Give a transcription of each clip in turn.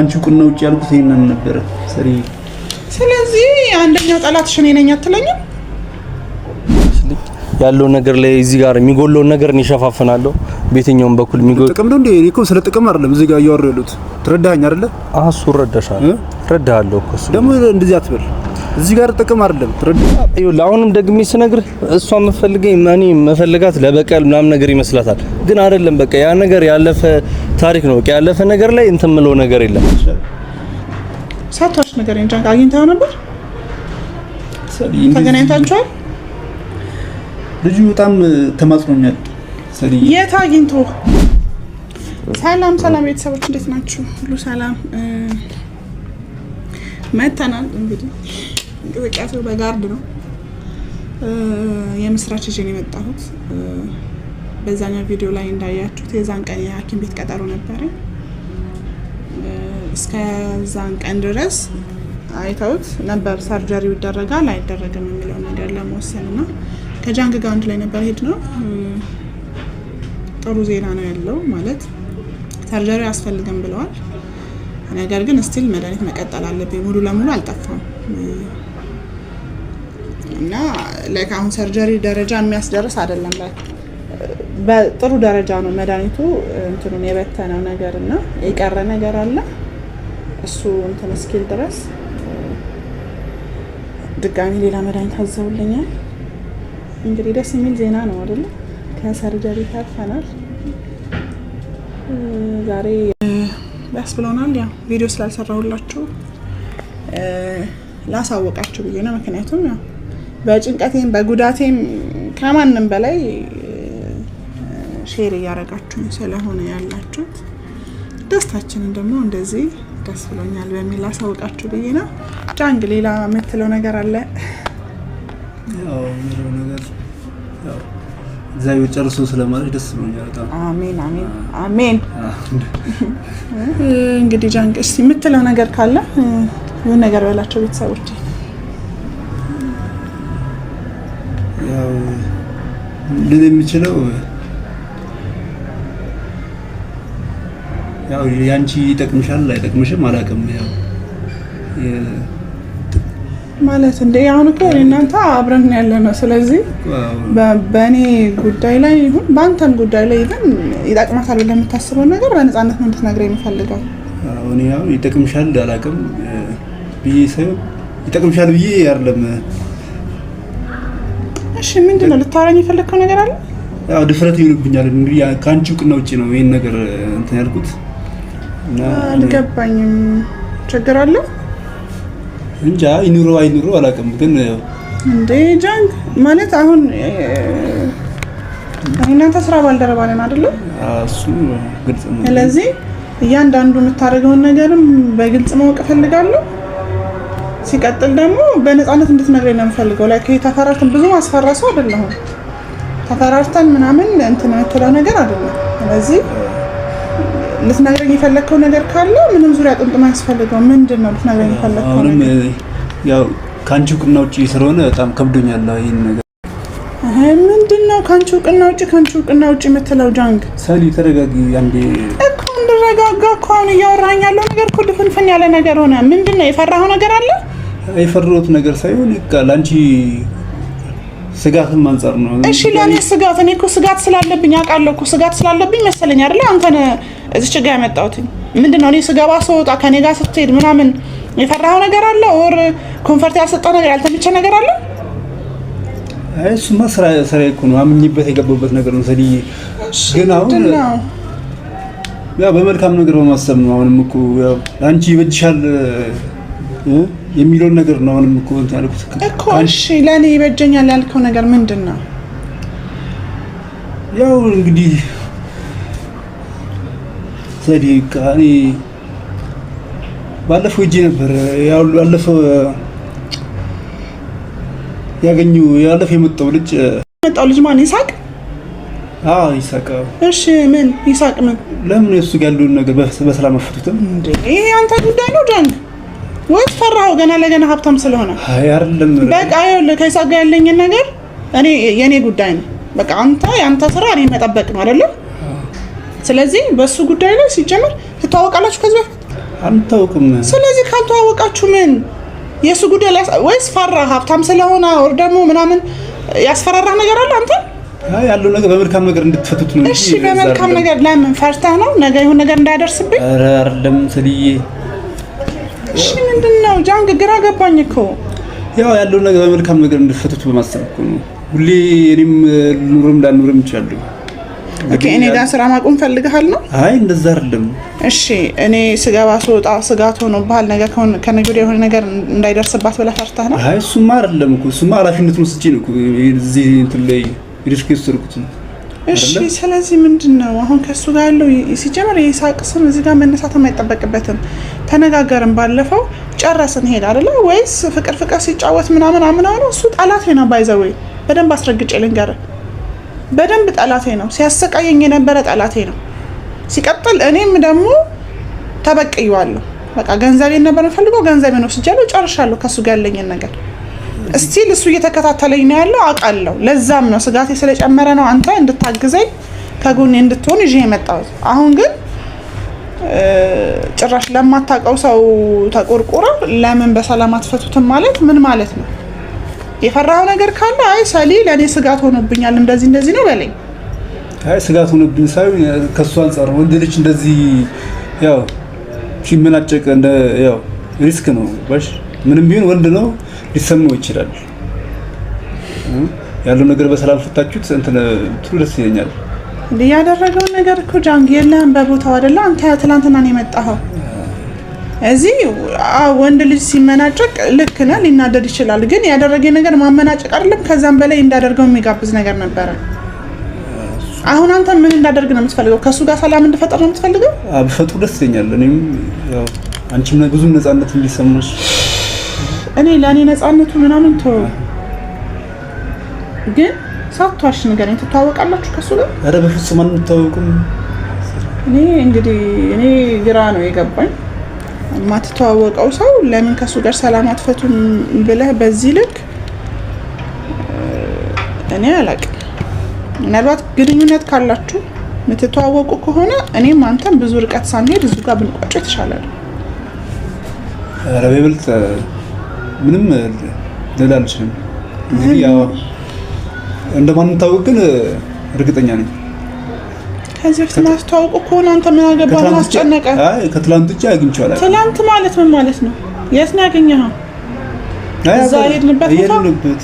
አንቺ ቁና ውጪ ያልኩት ይሄንን ነበር ሰሪ ስለዚህ አንደኛው ጠላትሽ እኔ ነኝ አትለኝም ያለው ነገር ላይ እዚህ ጋር የሚጎለው ነገር እንሸፋፈናለሁ በየትኛውም በኩል የሚጎል ጥቅም ነው እንዴ እኮ ስለ ጥቅም አይደለም እዚህ ጋር እያወራሁት ትረዳኸኝ አይደለ አሱ ረዳሻል ረዳሃለሁ እኮ እሱ ደግሞ እንደዚህ አትበል እዚህ ጋር ጥቅም አይደለም ትረዳ ይኸውልህ አሁንም ደግሜ ስነግርህ እሷ መፈልገኝ ማኒ መፈልጋት ለበቀል ምናምን ነገር ይመስላታል ግን አይደለም በቃ ያ ነገር ያለፈ ታሪክ ነው በቃ ያለፈ ነገር ላይ እንትን ምለው ነገር የለም ሳታሽ ነገር እንጃ አግኝተው ነበር ተገናኝታችኋል ልጁ በጣም ተማጽኖኛል ሰሪ የት አግኝቶ ሰላም ቤተሰቦች እንዴት ናችሁ ሁሉ ሰላም መተናል እንግዲህ ወጣቱ በጋርድ ነው የምስራች ይዤ ነው የመጣሁት በዛኛው ቪዲዮ ላይ እንዳያችሁት የዛን ቀን የሐኪም ቤት ቀጠሮ ነበር እስከ ዛን ቀን ድረስ አይተውት ነበር ሰርጀሪው ይደረጋል አይደረግም የሚለው ነገር ለመወሰንና ከጃንግ ጋር አንድ ላይ ነበር ሄድነው ጥሩ ዜና ነው ያለው ማለት ሰርጀሪ ያስፈልግም ብለዋል ነገር ግን ስቲል መድኃኒት መቀጠል አለብኝ ሙሉ ለሙሉ አልጠፋም እና ላይክ አሁን ሰርጀሪ ደረጃ የሚያስደርስ አይደለም ላይ በጥሩ ደረጃ ነው መድኃኒቱ እንትኑን የበተነው ነገርና የቀረ ነገር አለ እሱ እንትን ስኪል ድረስ ድጋሚ ሌላ መድኃኒት አዘውልኛል እንግዲህ ደስ የሚል ዜና ነው አይደል ከሰርጀሪ ታፈናል ዛሬ ደስ ብሎናል ያ ቪዲዮ ስላልሰራሁላችሁ ላሳወቃችሁ ብዬ ነው ምክንያቱም ያው በጭንቀቴም በጉዳቴም ከማንንም በላይ ሼር ያረጋችሁ ስለሆነ ያላችሁት ደስታችንን ደግሞ እንደዚህ ደስ ብሎኛል በሚል ላሳወቃችሁ ብዬ ነው ጃንግ ሌላ የምትለው ነገር አለ ያው ምንም ነገር ያው እግዚአብሔር ጨርሶ ስለማለች ደስ ብሎኛል በጣም አሜን እንግዲህ ጃንግ እስቲ የምትለው ነገር ካለ ምን ነገር በላቸው ቤተሰቦች ያው ልል የምችለው ያው ያንቺ ይጠቅምሻል አይጠቅምሽም አላውቅም ያው ማለት እንደ አሁን እኮ እናንተ አብረን ያለነው ስለዚህ በእኔ ጉዳይ ላይ ይሁን በአንተም ጉዳይ ላይ ይሁን ይጠቅማታል ብለህ የምታስበው ነገር በነፃነት ነው እንድትነግረኝ የምፈልገው አሁን ያው ይጠቅምሻል አላውቅም ብዬ ሳይሆን ይጠቅምሻል ብዬ አይደለም እሺ ምንድነው ልታወራኝ የፈለከው ነገር አለ ያው ድፍረት ይሉብኛል እንግዲህ ካንቺ ቁና ውጪ ነው ይሄን ነገር እንትን ያልኩት እና አልገባኝም ችግር አለ እንጃ ይኑሮ አይኑሮ አላውቅም ግን እንዴ ጃንግ ማለት አሁን እናንተ ስራ ባልደረባ ነን አይደል እሱ ግልጽ ነው ስለዚህ እያንዳንዱ የምታደርገውን ነገርም በግልጽ ማወቅ ፈልጋለሁ ሲቀጥል ደግሞ በነፃነት እንድትነግረኝ ነው የምፈልገው ላይ ከተፈራርተን ብዙ ማስፈራሱ አይደለም ተፈራርተን ምናምን እንትን የምትለው ነገር አይደለም ስለዚህ ልትነግረኝ የፈለከው ነገር ካለ ምንም ዙሪያ ጥምጥም አያስፈልገውም ምንድነው ልትነግረኝ የፈለከው ነገር ያው ካንቺ ቁና ውጪ ስለሆነ በጣም ከብዶኛል ይሄን ነገር ምንድነው ካንቺ ቁና ውጪ የምትለው ጃንግ ሰሊ ተረጋጊ አንዴ እኮ እንደረጋጋ እኮ አሁን እያወራኝ ያለው ነገር እኮ ድፍንፍን ያለ ነገር ሆነ ምንድነው የፈራኸው ነገር አለ የፈራሁት ነገር ሳይሆን ላንቺ ስጋትም አንፃር ነው እሺ ለኔ ስጋት እኔ እኮ ስጋት ስላለብኝ አውቃለሁ እኮ ስጋት ስላለብኝ መሰለኝ አይደል አንተን እዚህ ጋር ያመጣሁት ምንድነው እኔ ስጋባ ሰውጣ ከኔ ጋር ስትሄድ ምናምን የፈራኸው ነገር አለ ኦር ኮንፈርት ያልሰጠው ነገር ያልተመቸ ነገር አለ እሱማ ስራ እኮ ነው አምኝበት የገባበት ነገር ነው ሰዲ ግን አሁን ያው በመልካም ነገር በማሰብ ነው አሁንም እኮ ያው አንቺ ይበጅሻል የሚለው ነገር ነው አሁንም እኮ እንትን ያልኩት እኮ እሺ ለኔ ይበጀኛል ያልከው ነገር ምንድነው ያው እንግዲህ ሰዲ ካኒ ባለፈው እጄ ነበር ያው ባለፈው ያለፈው የመጣው ልጅ ማን ይሳቅ ይሳቅ እሺ ምን ይሳቅ ምን ለምን እሱ ጋር ያለውን ነገር በሰላም አፈቱትም እንዴ ይሄ አንተ ጉዳይ ነው ጃንግ ወይስ ፈራኸው ገና ለገና ሀብታም ስለሆነ አይደለም በቃ ይኸውልህ ከይሳቅ ጋር ያለኝ ነገር እኔ የኔ ጉዳይ ነው በቃ ያንተ ስራ እኔ መጠበቅ ነው አይደል ስለዚህ በሱ ጉዳይ ላይ ሲጀምር ተታወቃላችሁ ከዚህ በፊት አንታውቅም። ስለዚህ ካልተዋወቃችሁ ምን የሱ ጉዳይ ወይስ ፈራ ሀብታም ስለሆነ ወር ደግሞ ምናምን ያስፈራራህ ነገር አለ አንተ? አይ ያለው ነገር በመልካም ነገር እንድትፈቱት ነው። እሺ በመልካም ነገር ለምን ፈርተህ ነው? ነገ ይሁን ነገር እንዳይደርስብኝ? ኧረ አይደለም ሰልዬ። እሺ ምንድነው ጃንግ? ግራ ገባኝ እኮ። ያው ያለው ነገር በመልካም ነገር እንድትፈቱት በማሰብ እኮ ነው። ሁሌ እኔም ኑሮም እንዳልኑርም ይችላል። ኦኬ እኔ ጋር ስራ ማቆም ፈልገሃል ነው? አይ እንደዛ አይደለም። እሺ እኔ ስገባ ስወጣ ስጋት ሆኖብሃል ነገ ከነገ ወዲያ የሆነ ነገር እንዳይደርስባት ብለህ ፈርተህ ነው? አይ እሱማ አይደለም እኮ እሱማ ኃላፊነቱን ወስጄ ነው እኮ እዚህ እንትን ላይ ሪስክ የወሰድኩት። እሺ ስለዚህ ምንድነው አሁን ከሱ ጋር ያለው ሲጀመር የይስሐቅ ስም እዚህ ጋር መነሳት የማይጠበቅበትም። ተነጋገርን ባለፈው ጨረስን ሄድ አይደለ ወይስ ፍቅር ሲጫወት ምናምን አምናው እሱ ጠላቴ ነው ባይዘው በደንብ አስረግጬ ልንገርህ በደንብ ጠላቴ ነው ሲያሰቃየኝ የነበረ ጠላቴ ነው ሲቀጥል እኔም ደግሞ ተበቀየዋለሁ በቃ ገንዘቤን ነበር የምፈልገው ገንዘቤን ወስጃለሁ ጨርሻለሁ ከሱ ጋር ያለኝን ነገር እስቲል እሱ እየተከታተለኝ ነው ያለው አውቃለሁ ለዛም ነው ስጋቴ ስለጨመረ ነው አንተ እንድታግዘኝ ከጎኔ እንድትሆን ይዤ የመጣሁት አሁን ግን ጭራሽ ለማታውቀው ሰው ተቆርቆረ ለምን በሰላም አትፈቱትም ማለት ምን ማለት ነው የፈራው ነገር ካለ አይ ሰሊ ለኔ ስጋት ሆኖብኛል እንደዚህ ነው በለኝ አይ ስጋት ሆኖብኝ ሳይሆን ከሱ አንፃር ወንድ ልጅ እንደዚህ ያው ሲመናጨቅ እንደ ያው ሪስክ ነው ባሽ ምንም ቢሆን ወንድ ነው ሊሰማው ይችላል ያለው ነገር በሰላም ፈታችሁት እንትን ጥሩ ደስ ይለኛል ያደረገው ነገር እኮ ጃንግ የለም በቦታው አይደለ አንተ ትላንትና ነው የመጣኸው እዚህ ወንድ ልጅ ሲመናጨቅ ልክ ነህ ሊናደድ ይችላል ግን ያደረገው ነገር ማመናጨቅ አይደለም ከዛም በላይ እንዳደርገው የሚጋብዝ ነገር ነበር አሁን አንተ ምን እንዳደርግ ነው የምትፈልገው ከሱ ጋር ሰላም እንድፈጠር ነው የምትፈልገው አብፈጡ ደስ ይለኛል እኔም ያው አንቺም ብዙ ነፃነት እንዲሰማሽ እኔ ለኔ ነፃነቱ ምናምን ተው ግን ሳትዋሽ ንገረኝ ትተዋወቃላችሁ ከሱ ጋር አረ በፍጹም አንተዋወቅም እኔ ግራ ነው የገባኝ ማትተዋወቀው ሰው ለምን ከሱ ጋር ሰላም አትፈቱም ብለህ በዚህ ልክ እኔ አላውቅም ምናልባት ግንኙነት ካላችሁ ምትተዋወቁ ከሆነ እኔም አንተም ብዙ ርቀት ሳንሄድ እዚሁ ጋር ብንቋጭ ተሻለ አረ በይበልጥ ምንም ለላልሽም እንግዲህ ያው እንደማንም ታውቅ ግን እርግጠኛ ነኝ ከዚህ በፊት ማስተዋወቁ ከሆነ አንተ ምን አገባህ አስጨነቀ አይ ከትላንት እጅ አግኝቻለሁ ትላንት ማለት ምን ማለት ነው የት ነው ያገኘኸው እዛ ሄድንበት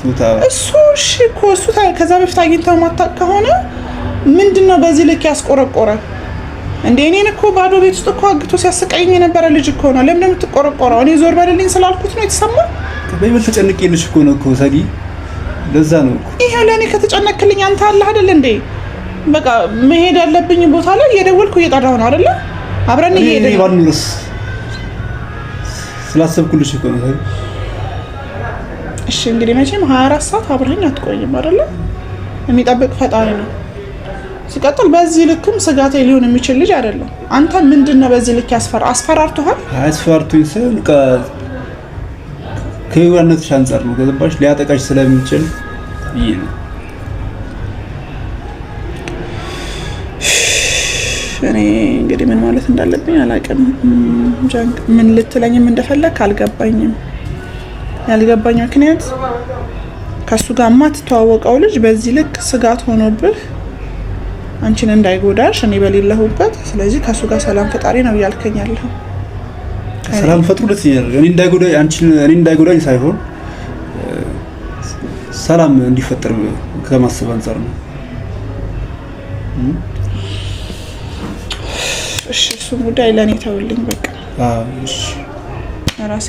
ቦታ እሱ እሺ እኮ እሱ ከዛ በፊት አግኝተው ማታውቅ ከሆነ ምንድነው በዚህ ልክ ያስቆረቆረ እንደ እኔን እኮ ባዶ ቤት ውስጥ እኮ አግቶ ሲያሰቃየኝ የነበረ ልጅ እኮ ነው ለምን የምትቆረቆረው እኔ ዞር በልልኝ ስላልኩት ነው የተሰማው በይበልጥ ተጨንቄልሽ እኮ ነው እኮ ሰዲ ለዛ ነው እኮ ይሄ ለኔ ከተጨነቅልኝ አንተ አለህ አይደል እንዴ በቃ መሄድ ያለብኝ ቦታ ላይ እየደወልኩ እየጠራሁ ነው አይደል አብረን እየሄድን ነው ባንኑርስ ስላሰብኩልሽ እኮ ነው እሺ እንግዲህ መቼም 24 ሰዓት አብረኝ አትቆይም አይደል የሚጠብቅ ፈጣሪ ነው ሲቀጥል በዚህ ልክም ስጋቴ ሊሆን የሚችል ልጅ አይደለም አንተ ምንድነው በዚህ ልክ አስፈራርቶሃል አስፈራርቶኝ ሳይሆን ከይዋነትሽ አንፃር ነው ገባሽ ሊያጠቃሽ ስለሚችል ይሄ ነው እኔ እንግዲህ ምን ማለት እንዳለብኝ አላውቅም ጃንግ ምን ልትለኝም እንደፈለክ አልገባኝም ያልገባኝ ምክንያት ከሱ ጋር ማትተዋወቀው ልጅ በዚህ ልክ ስጋት ሆኖብህ አንቺን እንዳይጎዳሽ እኔ በሌለሁበት ስለዚህ ከሱ ጋር ሰላም ፈጣሪ ነው ያልከኛለሁ ሰላም ፈጥሩ ደስ ይላል እኔ እንዳይጎዳኝ ሳይሆን ሰላም እንዲፈጠር ከማሰብ አንፃር ነው እሺ እሱ ጉዳይ ለኔ ተውልኝ በቃ እሺ ራሴ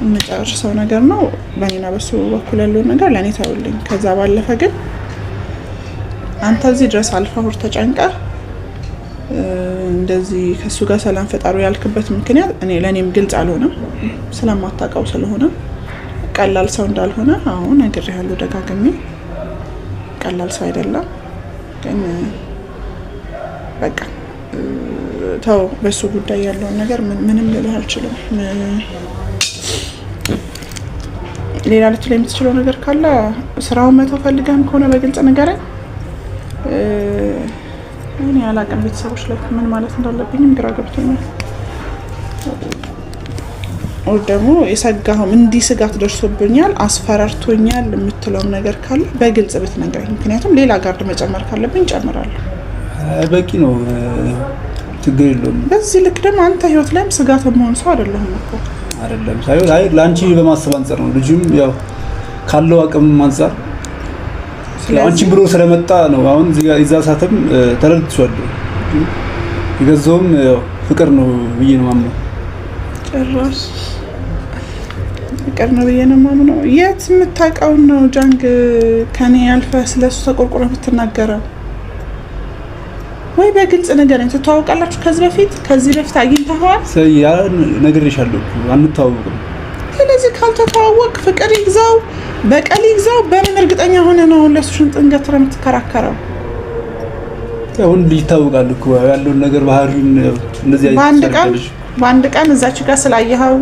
የምጨርሰው ነገር ነው በእኔና በሱ በኩል ያለው ነገር ለኔ ተውልኝ ከዛ ባለፈ ግን አንተ እዚህ ድረስ አልፈህ ተጨንቀህ እንደዚህ ከሱ ጋር ሰላም ፈጣሩ ያልክበት ምክንያት እኔ ለኔም ግልጽ አልሆነም ስለማታውቀው ስለሆነ ቀላል ሰው እንዳልሆነ አሁን ነግሬሃለሁ ደጋግሜ ቀላል ሰው አይደለም ግን በቃ ተው በሱ ጉዳይ ያለውን ነገር ምንም ልልህ አልችልም ሌላ ልትለኝ የምትችለው ነገር ካለ ስራውን መተው ፈልገህም ከሆነ በግልጽ ንገረኝ እኔ አላውቅም ቤተሰቦች ላይ ምን ማለት እንዳለብኝም ግራ ገብቶኛል ወይ ደግሞ የሰጋሁም እንዲህ ስጋት ደርሶብኛል አስፈራርቶኛል የምትለው ነገር ካለ በግልጽ ብትነግረኝ ምክንያቱም ሌላ ጋርድ መጨመር ካለብኝ እጨምራለሁ በቂ ነው ችግር የለውም በዚህ ልክ ደግሞ አንተ ህይወት ላይም ስጋት መሆን ሰው አይደለም እኮ አይደለም ሳይሆን አይ ላንቺ በማሰብ አንፃር ነው ልጅም ያው ካለው አቅም አንፃር አንቺ ብሎ ስለመጣ ነው አሁን እዛ ሰዓትም ተረድቷለሁ ይገዛውም ፍቅር ነው ብዬ ነው ማምነው ጭራሽ ፍቅር ነው ብዬ ነው ማምነው የት የምታውቀው ነው ጃንግ ከኔ ያልፈ ስለሱ ተቆርቆረ ብትናገረው ወይ በግልጽ ነገርኝ ተተዋውቃላችሁ ከዚህ በፊት አግኝተኸዋል ያ ነግሬሻለሁ አንተዋወቅም ስለዚህ ካልተተዋወቅ ፍቅር ይግዛው በቀል ይግዛው በምን እርግጠኛ ሆነ ነው ለሱ ሽንጥን ገትረ የምትከራከረው ያው ልጅ ይታወቃል እኮ ያለውን ነገር ባህሪውን እንደዚህ በአንድ ቀን እዛች ጋር ስላየኸው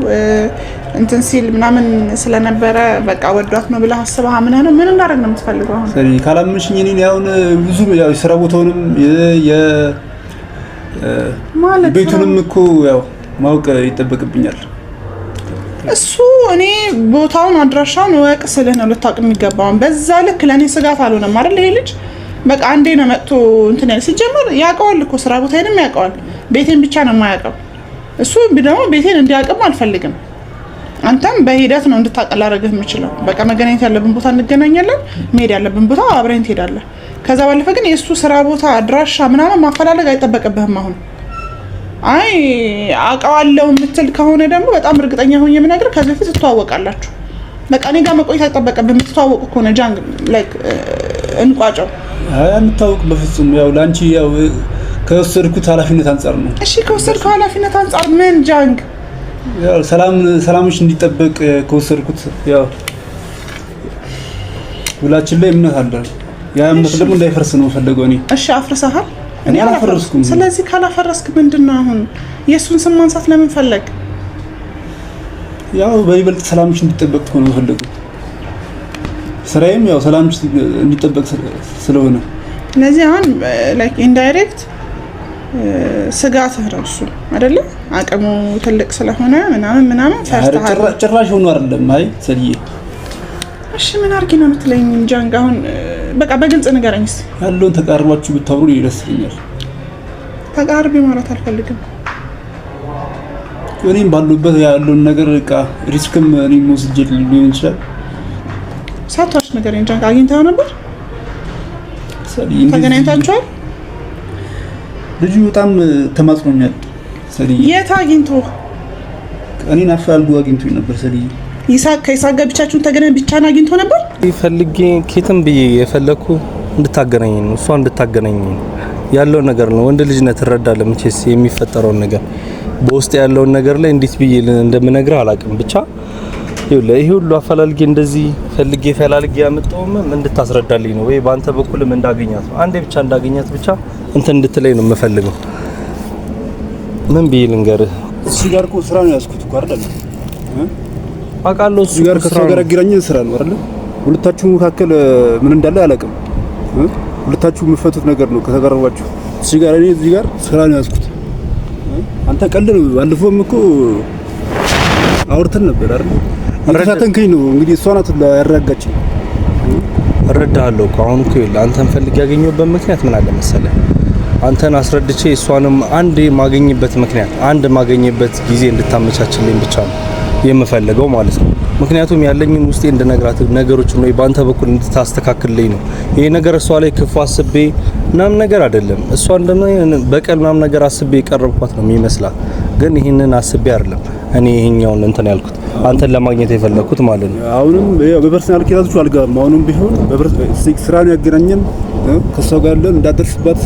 እንትን ሲል ምናምን ስለነበረ በቃ ወዷት ነው ብለህ አስበህ አምነህ ነው ምን እንዳደረግ ነው የምትፈልገው አሁን ሰሪ ካላመንሽኝ እኔ ያውን ብዙ ያው ስራ ቦታውንም ማለት ቤቱንም እኮ ያው ማወቅ ይጠበቅብኛል እሱ እኔ ቦታውን አድራሻውን ወቅ ስለህ ነው ልታውቅ የሚገባው በዛ ልክ ለኔ ስጋት አልሆነም አይደል ይሄ ልጅ በቃ አንዴ ነው መጥቶ እንትን ያለ ሲጀመር ያውቀዋል እኮ ስራ ቦታዬንም ያውቀዋል ቤቴን ብቻ ነው የማያውቀው እሱ ደግሞ ቤቴን እንዲያውቅም አልፈልግም አንተም በሂደት ነው እንድታቀላረግህ የምችለው በቃ መገናኘት ያለብን ቦታ እንገናኛለን መሄድ ያለብን ቦታ አብረን ትሄዳለህ ከዛ ባለፈ ግን የሱ ስራ ቦታ አድራሻ ምናምን ማፈላለግ አይጠበቅብህም አሁን አይ አውቀዋለሁ የምትል ከሆነ ደግሞ በጣም እርግጠኛ ሆኜ የምነግርህ ከዚህ በፊት ትተዋወቃላችሁ በቃ እኔ ጋር መቆየት አይጠበቅብህም የምትተዋወቁ ከሆነ ጃንግ ላይክ እንቋጨው አንታውቅ በፍጹም ያው ላንቺ ያው ከወሰድኩት ኃላፊነት አንፃር ነው እሺ ከወሰድኩት ኃላፊነት አንፃር ምን ጃንግ ያው ሰላምሽ እንዲጠበቅ ከወሰድኩት ያው ሁላችን ላይ እምነት አለ ያ እምነት ደግሞ እንዳይፈርስ ነው ፈልገው እኔ እሺ አፍርሰሃል እኔ አላፈረስኩም ስለዚህ ካላፈረስክ ምንድነው አሁን የሱን ስም ማንሳት ለምን ፈለግ ያው በይበልጥ ሰላምሽ እንዲጠበቅ ነው ፈልገው ስራዬም ያው ሰላምሽ እንዲጠበቅ ስለሆነ ስለዚህ አሁን ላይክ ኢንዳይሬክት ስጋትህ ነው እሱ አይደለ አቅሙ ትልቅ ስለሆነ ምናምን ፈርተሃል ጭራሽ ሆኖ አይደለም አይ ሰልዬ እሺ ምን አርጊ ነው የምትለኝ ጃንግ አሁን በቃ በግልጽ ንገረኝ እስቲ ያለውን ተቃርባችሁ ብታወሩ ይደስልኛል ተቃርቢ ማለት አልፈልግም እኔም ባሉበት ያለውን ነገር በቃ ሪስክም እኔም ወስጄ ሊሆን ይችላል ሳቷሽ ንገረኝ ጃንግ አግኝተኸው ነበር ሰልዬ ተገናኝታችኋል ልጁ በጣም ተማጽኖኛል ሰልዬ የት አግኝቶ እኔን አፋልጉ አግኝቶኝ ነበር ሰልዬ ከይሳቅ ጋር ብቻችሁን ተገናኝ ብቻን አግኝቶ ነበር ይፈልጌ ኬትም ብዬ የፈለኩ እንድታገናኝ ነው እሷ እንድታገናኝ ያለው ነገር ነው ወንድ ልጅ ነህ ትረዳለህ መቼስ የሚፈጠረውን ነገር በውስጥ ያለውን ነገር ላይ እንዴት ብዬ እንደምነግርህ አላውቅም ብቻ ይሄ ሁሉ አፈላልጌ እንደዚህ ፈልጌ ፈላልጌ ያመጣውም እንድታስረዳልኝ ነው ወይ ባንተ በኩልም እንዳገኛት ነው አንዴ ብቻ እንዳገኛት ብቻ እንትን እንድትለኝ ነው የምፈልገው ምን ብዬ ልንገርህ እዚህ ጋር እኮ ስራ ነው ያዝኩት እኮ አይደል አውቃለሁ እሱ ጋር ከስራ ጋር አገናኘ ስራ ነው አይደል ሁለታችሁ መካከል ምን እንዳለ አላውቅም ሁለታችሁ የምትፈቱት ነገር ነው ከተቀረባችሁ እዚህ ጋር እኔ እዚህ ጋር ስራ ነው ያዝኩት አንተ ቀልድ ነው ባለፈውም እኮ አውርተን ነበር አይደል አረጋተንከኝ ነው እንግዲህ እሷ ናት ያረጋጋችኝ እረዳለሁ እኮ አሁን እኮ ይኸውልህ አንተን ፈልጌ ያገኘሁበት ምክንያት ምን አለ መሰለህ አንተን አስረድቼ እሷንም አንድ ማገኝበት ጊዜ እንድታመቻችልኝ ብቻ ነው የምፈልገው ማለት ነው ምክንያቱም ያለኝን ውስጤ እንድነግራት ነገሮችን ነው ባንተ በኩል እንድታስተካክልልኝ ነው ይሄ ነገር እሷ ላይ ክፉ አስቤ ምናምን ነገር አይደለም እሷ እንደምን በቀል ምናምን ነገር አስቤ የቀረብኳት ነው የሚመስላት ግን ይሄንን አስቤ አይደለም እኔ ይሄኛውን እንትን ያልኩት አንተን ለማግኘት የፈለኩት ማለት ነው አሁንም በፐርሰናል ኬዛችሁ አልገባም አሁንም ቢሆን ስራ ነው ያገናኘን ከሷ ጋር ያለን እንዳደርስባት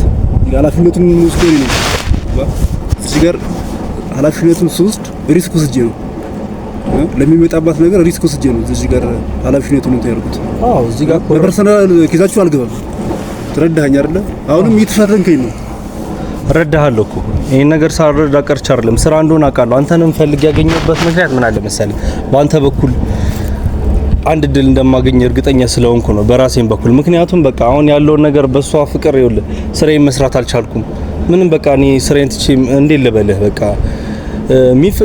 ኃላፊነቱን ወስዶ ነው እዚህ ጋር ኃላፊነቱን ወስድ ሪስክ ወስጄ ነው ለሚመጣባት ነገር ሪስክ ወስጄ ነው እዚህ ጋር ኃላፊነቱን እንታየርኩት እዚህ ጋር በፐርሰናል ኬዛችሁ አልገባም ትረዳኸኝ አይደለ አሁንም እየተፈረንከኝ ነው እረዳሃለሁ እኮ ይሄን ነገር ሳልረዳ ቀርቼ አይደለም ስራ እንደሆነ አውቃለሁ አንተንም ፈልጌ ያገኘሁበት ምክንያት ምን አለ መሰለህ በአንተ በኩል አንድ ድል እንደማገኝ እርግጠኛ ስለሆንኩ ነው በራሴን በኩል ምክንያቱም በቃ አሁን ያለውን ነገር በሷ ፍቅር ይኸውልህ ስራዬን መስራት አልቻልኩም ምንም በቃ እኔ ስራዬን ትቼ እንዴት ልበልህ በቃ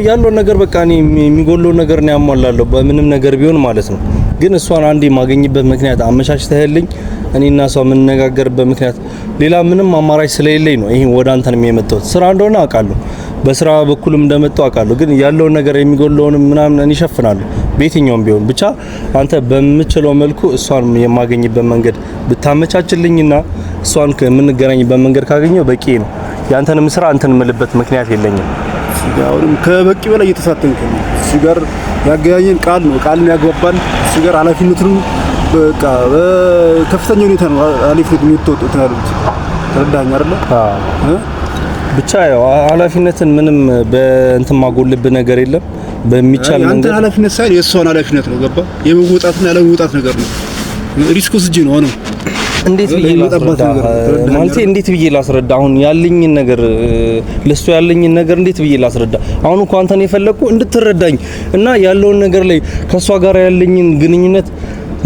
ያለው ነገር በቃ እኔ የሚጎለው ነገር ነው ያሟላለሁ በምንም ነገር ቢሆን ማለት ነው። ግን እሷን አንዴ የማገኝበት ምክንያት አመቻችተህልኝ እኔና እሷ የምንነጋገርበት ምክንያት ሌላ ምንም አማራጭ ስለሌለኝ ነው ይሄን ወደ አንተን የመጣሁት። ስራ እንደሆነ አውቃለሁ፣ በስራ በኩልም እንደመጣሁ አውቃለሁ። ግን ያለውን ነገር የሚጎለውን ምናምን እኔ እሸፍናለሁ በየትኛውም ቢሆን። ብቻ አንተ በምችለው መልኩ እሷን የማገኝበት መንገድ ብታመቻችልኝና እሷን የምንገናኝበት መንገድ ካገኘው በቂ ነው። ያንተንም ስራ አንተን የምልበት ምክንያት የለኝም። አሁንም ከበቂ በላይ እየተሳተንክ ነው። እሱ ጋር ያገናኘን ቃል ነው፣ ቃልን ያግባባል። እሱ ጋር ኃላፊነቱን በቃ በከፍተኛ ሁኔታ ነው ኃላፊነቱን የተወጡት ያሉት። ተረዳኸኝ አይደለ? ብቻ ያው ኃላፊነትን ምንም በእንትን ማጎልብ ነገር የለም። በሚቻል መንገድ አንተ ኃላፊነት ሳይሆን የእሷን ኃላፊነት ነው። ገባ? የመወጣትና ያለመወጣት ነገር ነው። ሪስኩስ እጅ ነው ነው። እንዴት ብዬ ላስረዳ ማለት እንዴት ብዬ ላስረዳ? አሁን ያለኝን ነገር ለሱ ያለኝን ነገር እንዴት ብዬ ላስረዳ? አሁን እኮ አንተን የፈለኩ እንድትረዳኝ እና ያለውን ነገር ላይ ከሷ ጋር ያለኝን ግንኙነት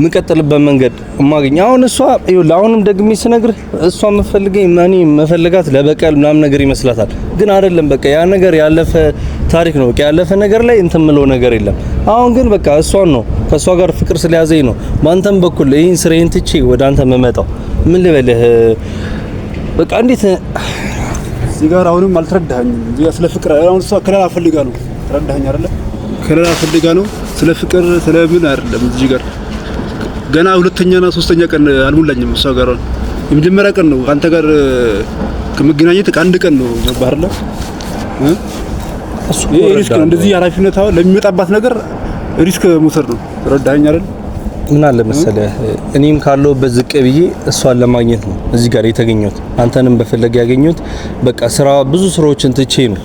ምቀጥልበት መንገድ ማግኝ። አሁን እሷ ይኸውልህ፣ አሁንም ደግሜ ስነግርህ እሷ መፈልገኝ ማኒ መፈልጋት ለበቀል ምናምን ነገር ይመስላታል። ግን አይደለም። በቃ ያ ነገር ያለፈ ታሪክ ነው። በቃ ያለፈ ነገር ላይ እንትን ምለው ነገር የለም። አሁን ግን በቃ እሷን ነው ከእሷ ጋር ፍቅር ስለያዘኝ ነው በአንተም በኩል ይህን ስሬን ትቼ ወደ አንተ መመጣው። ምን ልበልህ በቃ እንዴት እዚህ ጋር አሁንም አልተረዳኸኝም። እዚህ ጋር ስለ ፍቅር አሁን እሷ ከለላ ፈልጋ ነው። ተረዳኸኝ አይደለ? ከለላ ፈልጋ ነው። ስለ ፍቅር ስለ ምን አይደለም። እዚህ ጋር ገና ሁለተኛና ሶስተኛ ቀን አልሞላኝም። እሷ ጋር የመጀመሪያ ቀን ነው አንተ ጋር ከመገናኘት አንድ ቀን ነው ባርለ እሱ ሪስክ ነው። እንደዚህ ኃላፊነት አሁን ለሚመጣባት ነገር ሪስክ መውሰድ ነው። ረዳኸኝ አይደል? ምን አለ መሰለህ እኔም ካለሁበት ዝቅ ብዬ እሷን ለማግኘት ነው እዚህ ጋር የተገኘሁት። አንተንም በፈለገ ያገኘሁት በቃ ብዙ ስራዎችን ትቼ ነው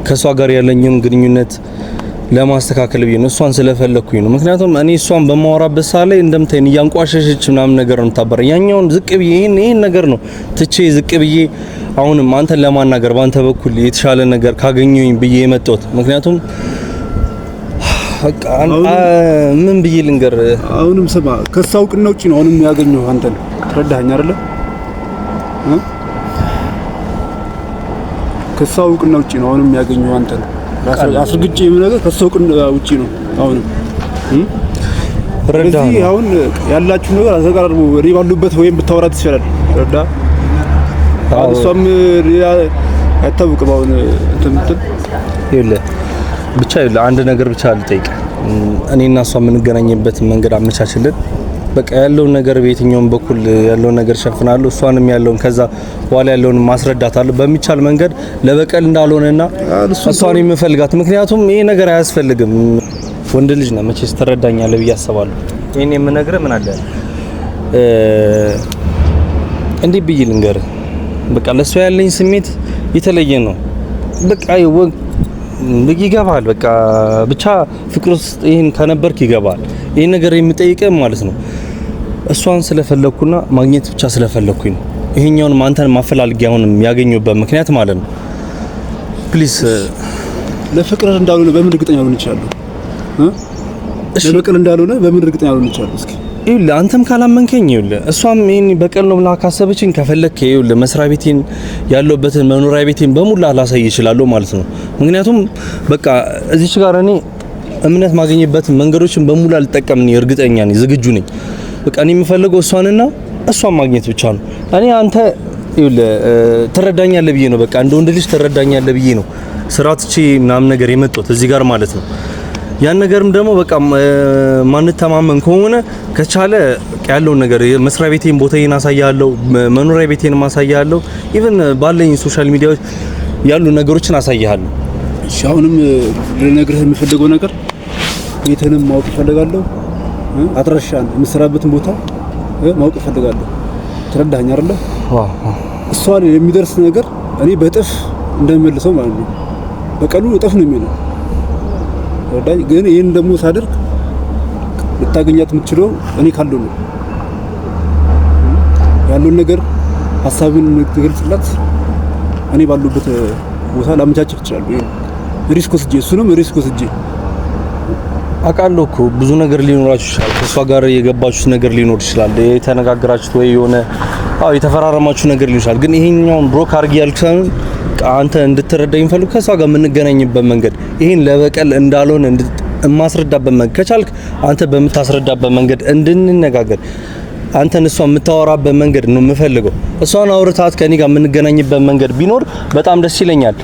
ከሷ ጋር ያለኝን ግንኙነት ለማስተካከል ብዬ ነው። እሷን ስለፈለኩኝ ነው። ምክንያቱም እኔ እሷን በማወራበት ሰዓት ላይ እንደምታይን እያንቋሸሸች ምናምን ነገር ነው የምታበረኝ። ያኛውን ዝቅ ብዬ ይሄን ነገር ነው ትቼ ዝቅ ብዬ አሁንም አንተን ለማናገር ባንተ በኩል የተሻለ ነገር ካገኘሁኝ ብዬ የመጣሁት። ምክንያቱም በቃ ምን ብዬ ልንገር፣ አሁንም ስማ፣ ከሷ እውቅና ውጪ ነው አሁንም ያገኘው አንተን። ተረዳኸኝ አይደለ? ከሷ እውቅና ውጪ ነው አሁንም ያገኘው አንተን። አስርግጬ የምነግርህ ከሷ እውቅና ውጪ ነው አሁንም። ስለዚህ አሁን ያላችሁ ነገር አዘጋርቡ እኔ ባሉበት ወይም ብታወራት ይችላል። ረዳ እሷም አይታወቅም አሁን እንትን ይኸውልህ ብቻ ይኸውልህ አንድ ነገር ብቻ ልጠይቅ። እኔና እሷ የምንገናኝበት መንገድ አመቻችልን። በቃ ያለውን ነገር በየትኛውም በኩል ያለውን ነገር ሸፍናለሁ። እሷንም ያለውን ከዛ በኋላ ያለውን ማስረዳታለሁ በሚቻል መንገድ ለበቀል እንዳልሆነና እሷን የምፈልጋት። ምክንያቱም ይሄ ነገር አያስፈልግም። ወንድ ልጅ ነው መቼስ ትረዳኛለህ ብዬ አስባለሁ። ይሄን የምነግርህ ምን አለ እንዴ ብዬ ልንገርህ፣ በቃ ለሷ ያለኝ ስሜት የተለየ ነው። በቃ ይገባል። በቃ ብቻ ፍቅር ውስጥ ይሄን ከነበርክ ይገባል። ይሄን ነገር የምጠይቀህ ማለት ነው እሷን ስለፈለኩና ማግኘት ብቻ ስለፈለኩኝ ነው። ይሄኛውን አንተን ማፈላልጊያ አሁን ያገኘሁበት ምክንያት ማለት ነው። ፕሊስ ለፍቅር እንዳልሆነ በምን እርግጠኛ ልሆን ይችላል? ለበቀል እንዳልሆነ በምን እርግጠኛ ልሆን ይችላል? እስኪ ይኸውልህ አንተም ካላመንከኝ ይኸውልህ እሷም ይሄን በቀል ነው ብላ ካሰበችኝ ከፈለክ ይኸውልህ መስሪያ ቤቴን ያለውበትን መኖሪያ ቤቴን በሙሉ ላሳይ እችላለሁ ማለት ነው። ምክንያቱም በቃ እዚች ጋር እኔ እምነት ማግኘበት መንገዶችን በሙሉ አልጠቀም ነኝ፣ እርግጠኛ ነኝ፣ ዝግጁ ነኝ። በቃ እኔ የምፈልገው እሷንና እሷን ማግኘት ብቻ ነው። እኔ አንተ ይኸውልህ ትረዳኛለህ ብዬ ነው በቃ እንደ ወንድ ልጅ ትረዳኛለህ ብዬ ነው ስራ ትቼ ምናምን ነገር የመጣሁት እዚህ ጋር ማለት ነው። ያን ነገርም ደግሞ በቃ ማንተማመን ከሆነ ከቻለ ያለውን ነገር መስሪያ ቤቴን ቦታዬን አሳያለሁ፣ መኖሪያ ቤቴን ማሳያለሁ፣ ኢቭን ባለኝ ሶሻል ሚዲያዎች ያሉ ነገሮችን አሳያለሁ። እሺ አሁንም ልነግርህ የምፈልገው ነገር ቤትንም ማወቅ እፈልጋለሁ፣ አድራሻን የምሰራበትን ቦታ ማወቅ እፈልጋለሁ። ትረዳኸኝ አይደለ? እሷን የሚደርስ ነገር እኔ በእጥፍ እንደምመልሰው ማለት ነው። በቀሉ እጥፍ ነው የሚሆነው። ወዳጅ ግን ይሄን ደግሞ ሳደርግ ልታገኛት የምትችለው እኔ ካለው ነው ያለውን ነገር ሐሳብን ትገልጽላት እኔ ባሉበት ቦታ ላመቻቸት ይችላል። ይሄ ሪስክ ወስጄ እሱንም ሪስክ ወስጄ አውቃለሁ እኮ ብዙ ነገር ሊኖራችሁ ይችላል። ከሷ ጋር የገባችሁት ነገር ሊኖር ይችላል። የተነጋገራችሁት ወይ የሆነ የተፈራረማችሁ ነገር ሊኖር ይችላል። ግን ይሄኛውን ብሮክ አድርጊ ያልኩት በቃ አንተ እንድትረዳኝ ፈልኩ ከሷ ጋር የምንገናኝበት መንገድ ይሄን ለበቀል እንዳልሆነ ማስረዳበት መንገድ ከቻልክ አንተ በምታስረዳበት መንገድ እንድንነጋገር አንተን እሷ የምታወራበት መንገድ ነው የምፈልገው። እሷን አውርታት ከኔ ጋር የምንገናኝበት መንገድ ቢኖር በጣም ደስ ይለኛል።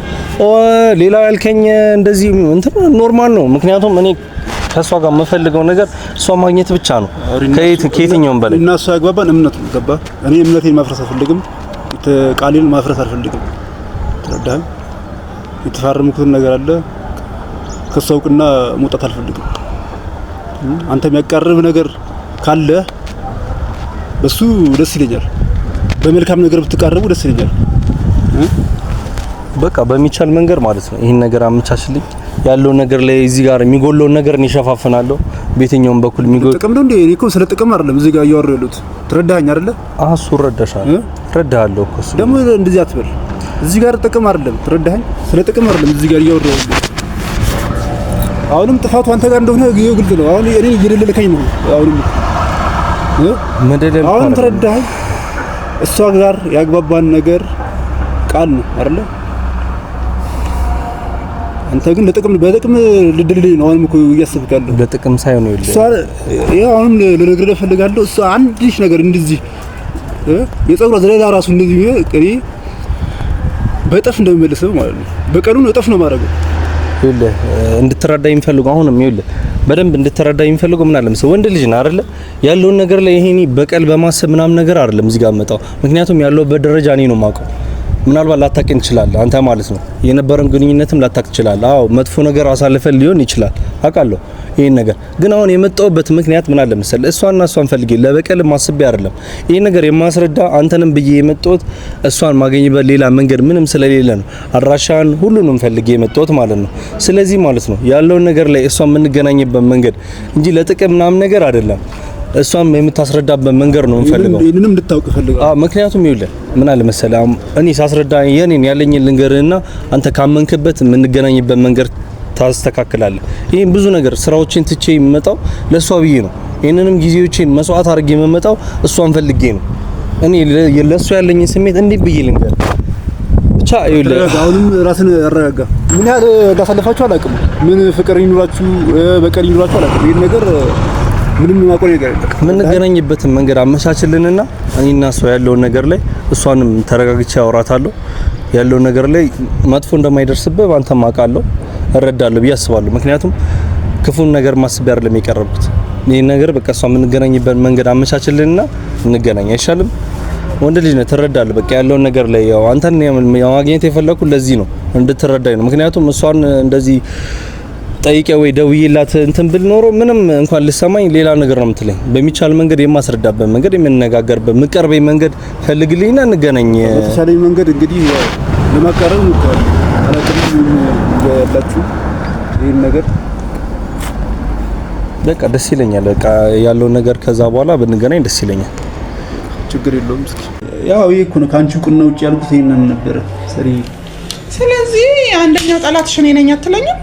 ሌላው ያልከኝ እንደዚህ እንትን ኖርማል ነው። ምክንያቱም እኔ ከሷ ጋር የምፈልገው ነገር እሷ ማግኘት ብቻ ነው ከየትኛውም በላይ እና እሷ ያግባባን እምነት ነው። ገባ? እኔ እምነቴን ማፍረስ አልፈልግም፣ ቃሌን ማፍረስ አልፈልግም። ተረዳኸኝ? የተፋረምኩት ነገር አለ፣ ከሷ እውቅና መውጣት አልፈልግም። አንተ የሚያቀርብ ነገር ካለ በሱ ደስ ይለኛል። በመልካም ነገር ብትቃረቡ ደስ ይለኛል። በቃ በሚቻል መንገድ ማለት ነው ይሄን ነገር አመቻችልኝ። ያለው ነገር ላይ እዚህ ጋር የሚጎለውን ነገር እንሸፋፍናለሁ። በየትኛውም በኩል የሚጎል ጥቅም ነው እንዴ? እኔ እኮ ስለ ጥቅም አይደለም እዚህ ጋር እያወራሁ ያሉት። ትረዳኸኝ አይደለ? እሱ እረዳሻለሁ፣ እረዳሃለሁ እኮ እሱ ደግሞ እንደዚህ አትበል። እዚህ ጋር ጥቅም አይደለም። ትረዳኸኝ? ስለ ጥቅም አይደለም እዚህ ጋር እያወራሁ ያሉት። አሁንም ጥፋቱ አንተ ጋር እንደሆነ ግልጽ ነው። አሁን እኔ እየደለለከኝ ነው። አሁን ተረዳኸኝ? እሷ ጋር ያግባባን ነገር ቃል ነው አይደለ? አንተ ግን በጥቅም ልድልልኝ ነው አሁንም እኮ እያሰብክ ያለው። በጥቅም ሳይሆን ይኸውልህ እሷ አሁንም ልነግርህ እፈልጋለሁ። እሷ አንዲሽ ነገር እንደዚህ የፀጉሯ ዘለላ ራሱ እንደዚህ እኔ በእጥፍ እንደሚመልሰው ማለት ነው። በቀሉን እጥፍ ነው ማድረገው። ይኸውልህ እንድትረዳኝ የሚፈልገው አሁንም ይኸውልህ በደንብ እንድትረዳኝ የሚፈልገው ምን አለ መሰለህ፣ ወንድ ልጅ ነው አይደለ? ያለውን ነገር ላይ ይሄኔ በቀል በማሰብ ምናምን ነገር አይደለም እዚህ ጋር መጣው። ምክንያቱም ያለውበት ደረጃ እኔ ነው የማውቀው። ምናልባት ላታውቅኝ ትችላለህ አንተ ማለት ነው። የነበረን ግንኙነትም ላታውቅ ትችላለህ። አዎ መጥፎ ነገር አሳልፈን ሊሆን ይችላል አውቃለሁ ይሄን ነገር። ግን አሁን የመጣውበት ምክንያት ምን አለ መሰለህ፣ እሷን ፈልጌ ለበቀል ማስቤ አይደለም ይሄን ነገር የማስረዳ አንተንም ብዬ የመጣሁት እሷን ማገኝበት ሌላ መንገድ ምንም ስለሌለ ነው። አድራሻን ሁሉንም ፈልጌ የመጣሁት ማለት ነው። ስለዚህ ማለት ነው ያለውን ነገር ላይ እሷን የምንገናኝበት መንገድ እንጂ ለጥቅም ምናምን ነገር አይደለም። እሷም የምታስረዳበት መንገድ ነው እንፈልገው። ይሄንንም እንድታውቅ ፈልጋለሁ። ምክንያቱም ይኸውልህ ምን አለ መሰለህ፣ እኔ ሳስረዳ የኔን ያለኝን ልንገርህና አንተ ካመንክበት የምንገናኝበት መንገድ ታስተካክላለህ። ይሄን ብዙ ነገር ስራዎችን ትቼ የምመጣው ለሷ ብዬ ነው። ይሄንንም ጊዜዎችን መስዋዕት አድርጌ የምመጣው እሷን ፈልጌ ነው። እኔ ለሷ ያለኝን ስሜት እንዴት ብዬ ልንገር? ብቻ ይኸውልህ አሁንም ራስን ያረጋጋ። ምን ያህል እንዳሳለፋችሁ አላውቅም። ምን ፍቅር ይኑራችሁ በቀል ይኑራችሁ አላውቅም። ይሄን ነገር ምንም ማቆም ነገር የለም። የምንገናኝበትን መንገድ አመቻችልንና እኔና እሷ ያለውን ነገር ላይ እሷንም ተረጋግቼ አወራታለሁ። ያለውን ነገር ላይ መጥፎ እንደማይደርስብህ አንተም አውቃለሁ እረዳለሁ ብዬ አስባለሁ። ምክንያቱም ክፉን ነገር ማስቤ አይደለም የቀረብኩት። ይሄን ነገር በቃ እሷ የምንገናኝበት መንገድ አመቻችልንና እንገናኝ አይሻልም? ወንድ ልጅ ነህ ትረዳለህ። በቃ ያለውን ነገር ላይ ያው አንተን ማግኘት የፈለኩት ለዚህ ነው እንድትረዳኝ ነው። ምክንያቱም እሷን እንደዚህ ጠይቄ ወይ ደውዬላት እንትን ብል ኖሮ ምንም እንኳን ልሰማኝ ሌላ ነገር ነው የምትለኝ። በሚቻል መንገድ የማስረዳበት መንገድ የምንነጋገርበት ምቀርበኝ መንገድ ፈልግልኝና እንገናኝ። በተሻለኝ መንገድ እንግዲህ ለማቀረብ እንኳን አላውቅም ያላችሁ ይሄን ነገር በቃ ደስ ይለኛል። በቃ ያለው ነገር ከዛ በኋላ ብንገናኝ ደስ ይለኛል። ችግር የለውም። እስኪ ያው ይሄ እኮ ነው ካንቺ ቁና ውጪ ያልኩት ይሄንን ነበር ሰሪ። ስለዚህ አንደኛው ጠላትሽ እኔ ነኝ አትለኝም?